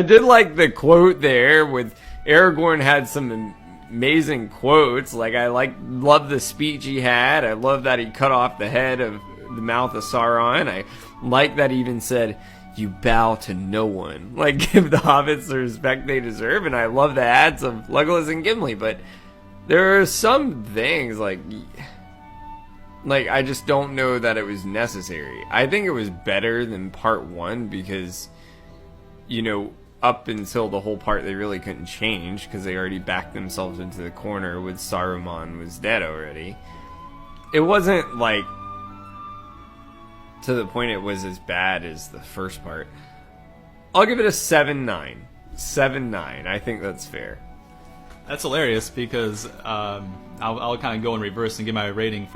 I did like the quote there with Aragorn had some amazing quotes. Like love the speech he had. I love that he cut off the head of the mouth of Sauron. I like that he even said, "You bow to no one." Like, give the hobbits the respect they deserve. And I love the ads of Legolas and Gimli. But there are some things like I just don't know that it was necessary. I think it was better than part one because, up until the whole part they really couldn't change because they already backed themselves into the corner with Saruman was dead already. It wasn't to the point it was as bad as the first part. I'll give it a 7-9. 7-9. I think that's fair. That's hilarious because I'll kind of go in reverse and give my rating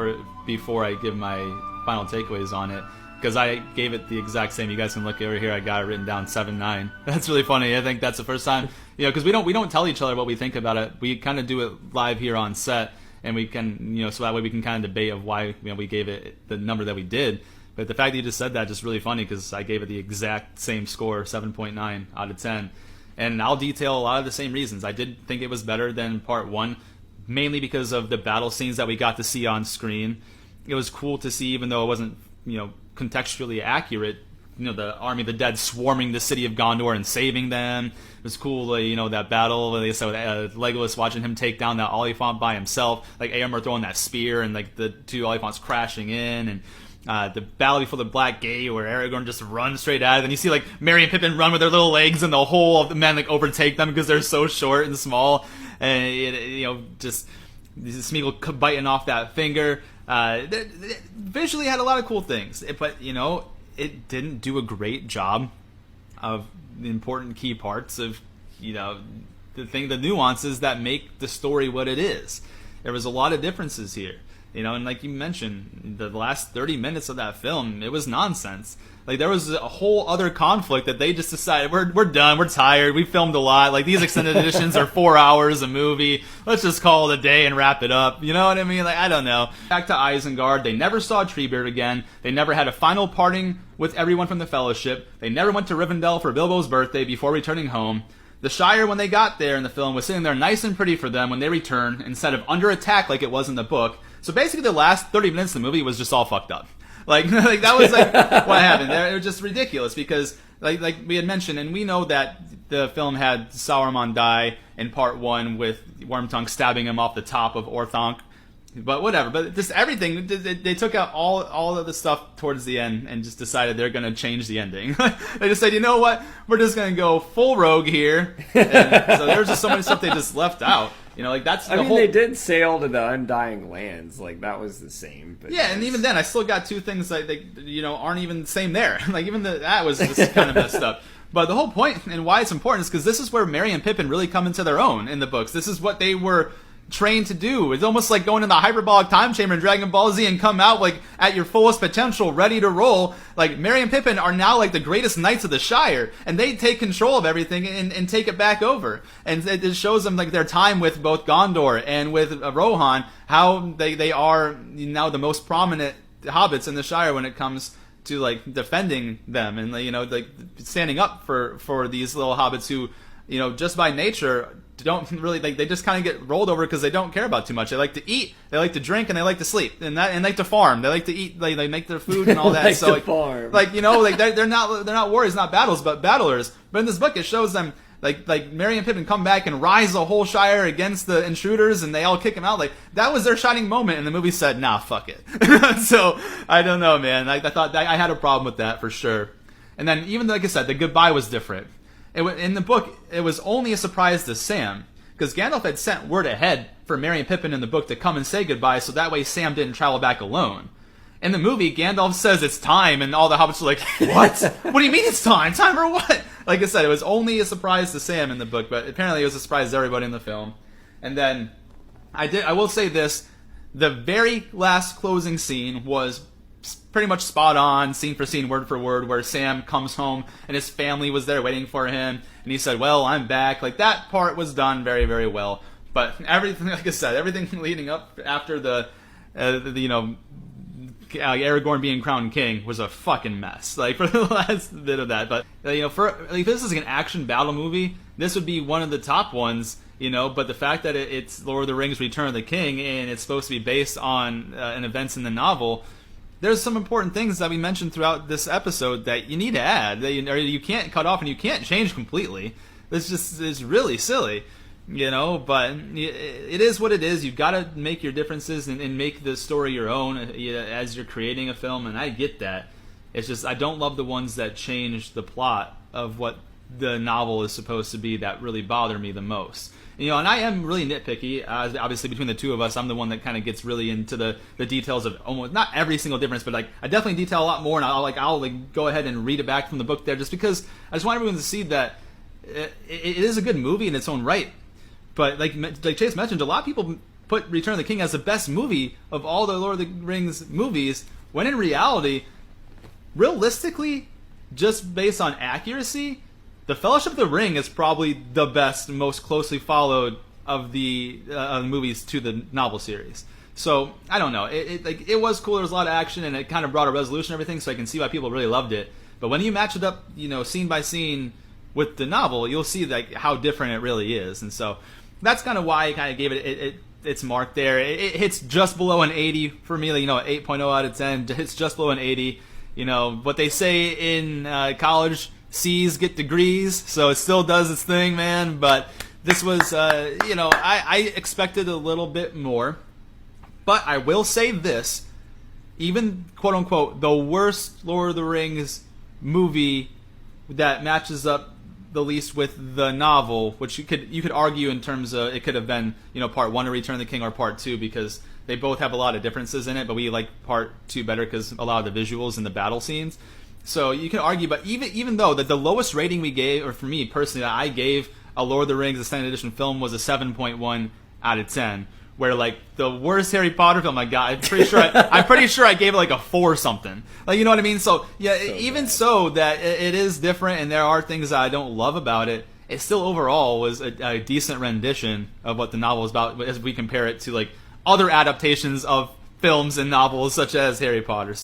before I give my final takeaways on it. Because I gave it the exact same. You guys can look over here. I got it written down 7-9. That's really funny. I think that's the first time, because we don't tell each other what we think about it. We kind of do it live here on set, and we can, so that way we can kind of debate of why we gave it the number that we did. But the fact that you just said that is just really funny because I gave it the exact same score, 7.9 out of 10. And I'll detail a lot of the same reasons. I did think it was better than part one, mainly because of the battle scenes that we got to see on screen. It was cool to see, even though it wasn't, contextually accurate, the army of the dead swarming the city of Gondor and saving them. It was cool, that battle, like I said, Legolas watching him take down that Oliphant by himself, like Éomer throwing that spear and the two Oliphants crashing in, and the battle before the Black Gate where Aragorn just runs straight at it, and you see Merry and Pippin run with their little legs, and the whole of the men overtake them because they're so short and small, and just Smeagol biting off that finger. Visually had a lot of cool things, but it didn't do a great job of the important key parts of the nuances that make the story what it is. There was a lot of differences here, and like you mentioned, the last 30 minutes of that film, it was nonsense. There was a whole other conflict that they just decided, we're done, we're tired, we filmed a lot, these extended editions are 4 hours a movie, let's just call it a day and wrap it up, you know what I mean? I don't know. Back to Isengard, they never saw Treebeard again, they never had a final parting with everyone from the Fellowship, they never went to Rivendell for Bilbo's birthday before returning home. The Shire, when they got there in the film, was sitting there nice and pretty for them when they returned, instead of under attack like it was in the book. So basically the last 30 minutes of the movie was just all fucked up. That was what happened there. It was just ridiculous because like we had mentioned, and we know that the film had Sauron die in part one with Wormtongue stabbing him off the top of Orthanc. But whatever. But just everything, they took out all of the stuff towards the end and just decided they're going to change the ending. They just said, you know what? We're just going to go full rogue here. And so there's just so much stuff they just left out. That's the whole... they did sail to the Undying Lands. That was the same. But yeah, and even then, I still got two things that aren't even the same there. That was just kind of messed up. But the whole point and why it's important is because this is where Merry and Pippin really come into their own in the books. This is what they were trained to do. It's almost like going in the hyperbolic time chamber in Dragon Ball Z and come out at your fullest potential, ready to roll. Merry and Pippin are now the greatest knights of the Shire, and they take control of everything and take it back over. And it shows them their time with both Gondor and with Rohan, how they are now the most prominent hobbits in the Shire when it comes to defending them and standing up for these little hobbits who just by nature don't really they just kind of get rolled over because they don't care about too much. They like to eat, they like to drink, and they like to sleep, and like to farm. They like to eat, they make their food and all that. like so to farm. They're not warriors, not battles, but battlers. But in this book, it shows them like Merry and Pippin come back and rise the whole Shire against the intruders, and they all kick them out. That was their shining moment, and the movie said, nah, fuck it. So I don't know, man. I thought I had a problem with that for sure. And then even like I said, the goodbye was different. In the book, it was only a surprise to Sam, because Gandalf had sent word ahead for Merry and Pippin in the book to come and say goodbye, so that way Sam didn't travel back alone. In the movie, Gandalf says it's time, and all the hobbits are like, what? What do you mean it's time? Time for what? Like I said, it was only a surprise to Sam in the book, but apparently it was a surprise to everybody in the film. And then, I will say this, the very last closing scene was pretty much spot on, scene for scene, word for word, where Sam comes home and his family was there waiting for him, and he said, well, I'm back. That part was done very, very well. But everything, like I said, everything leading up after the Aragorn being crowned king was a fucking mess. Like for the last bit of that, but for if this is like an action battle movie, this would be one of the top ones. But the fact that it's Lord of the Rings: Return of the King and it's supposed to be based on an events in the novel, there's some important things that we mentioned throughout this episode that you need to add. Or you can't cut off and you can't change completely. This just is really silly. But it is what it is. You've got to make your differences and make the story your own as you're creating a film, and I get that. It's just I don't love the ones that change the plot of what the novel is supposed to be that really bother me the most. And I am really nitpicky. Obviously, between the two of us, I'm the one that kind of gets really into the details of almost not every single difference, but like I definitely detail a lot more, and I'll go ahead and read it back from the book there, just because I just want everyone to see that it is a good movie in its own right. But like Chase mentioned, a lot of people put Return of the King as the best movie of all the Lord of the Rings movies, when in reality, realistically, just based on accuracy, The Fellowship of the Ring is probably the best, most closely followed of the movies to the novel series. So I don't know. It was cool. There was a lot of action, and it kind of brought a resolution and everything. So I can see why people really loved it. But when you match it up, scene by scene with the novel, you'll see like how different it really is. And so that's kind of why I kind of gave it its mark there. It hits just below an 80 for me. 8.0 out of 10. It's just below an 80. What they say in college. C's get degrees, so it still does its thing, man. But this was, I expected a little bit more. But I will say this, even, quote-unquote, the worst Lord of the Rings movie that matches up the least with the novel, which you could argue in terms of, it could have been, part 1 of Return of the King or part 2, because they both have a lot of differences in it, but we like part 2 better because a lot of the visuals and the battle scenes. So you can argue, but even though that the lowest rating we gave, or for me personally, that I gave a Lord of the Rings Extended Edition film was a 7.1 out of 10. Where like the worst Harry Potter film I got, I'm pretty sure I gave it like a 4 something. Like, you know what I mean? So yeah, so even bad. So that it is different, and there are things that I don't love about it. It still overall was a decent rendition of what the novel is about, as we compare it to like other adaptations of films and novels such as Harry Potter.